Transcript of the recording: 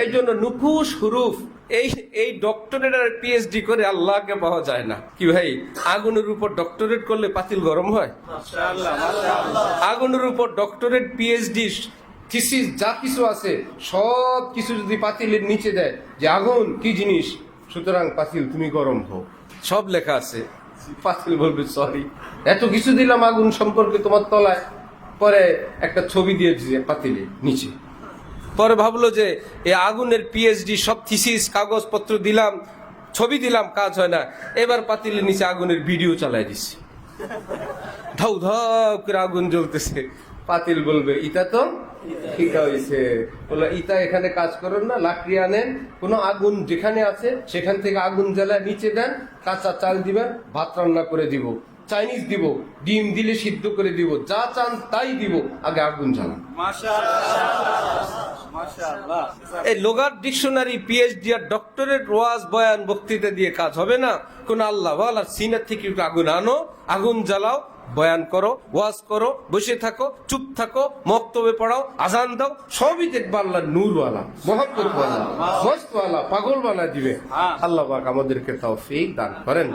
এই জন্য নুকুশ হুরুফ এই ডক্টরেট আর পিএইচডি করে আল্লাহকে পাওয়া যায় না। কি ভাই, আগুনের উপর ডক্টরেট করলে পাতিল গরম হয়? আগুনের উপর ডক্টরেট পিএইচডি থিসিস যা কিছু আছে সব কিছু যদি পাতিলের নিচে দেয় যে আগুন কি জিনিস, সুতরাং পাতিল তুমি গরম হও, সব লেখা আছে। পাতিল বলবে সরি, এত কিছু দিলাম আগুন সম্পর্কে তোমার তলায়, পরে একটা ছবি দিয়ে দিয়েছে পাতিলের নিচে। পরে ভাবলো যে এই আগুনের পিএইচডি সব থিসিস কাগজপত্র দিলাম, ছবি দিলাম, কাজ হয় না, এবার পাতিলের নিচে আগুনের ভিডিও চালাই দিচ্ছে, ধাউ ধাউ করে আগুন জ্বলতেছে। পাতিল বলবে ইটা তো ঠিক হয়েছে, বলে ইটা এখানে কাজ করেন না, লাকড়ি আনেন, কোন আগুন যেখানে আছে সেখান থেকে আগুন জ্বালায় নিচে দেন, কাঁচা চাল দিবেন, ভাত রান্না করে দিব, চাইনিজ দিব, ডিম দিলে সিদ্ধ করে দিব, যা চান তাই দিব, আগে আগুন জ্বালান। এই লোগার ডিকশনারি পিএইচডি আর ডক্টরেট ওয়াজ বয়ান বক্তৃতা দিয়ে কাজ হবে না। কোন আল্লাহ আর সিনার থেকে আগুন আনো, আগুন জ্বালাও, বয়ান করো, ওয়াজ করো, বসে থাকো, চুপ থাকো, মক্তবে পড়াও, আজান দাও, সবই দেখবা আল্লাহ নূরওয়ালা, মহব্বতওয়ালা, মস্তওয়ালা, পাগল বানা দিবে। আল্লাহ পাক আমাদেরকে তৌফিক দান করেন।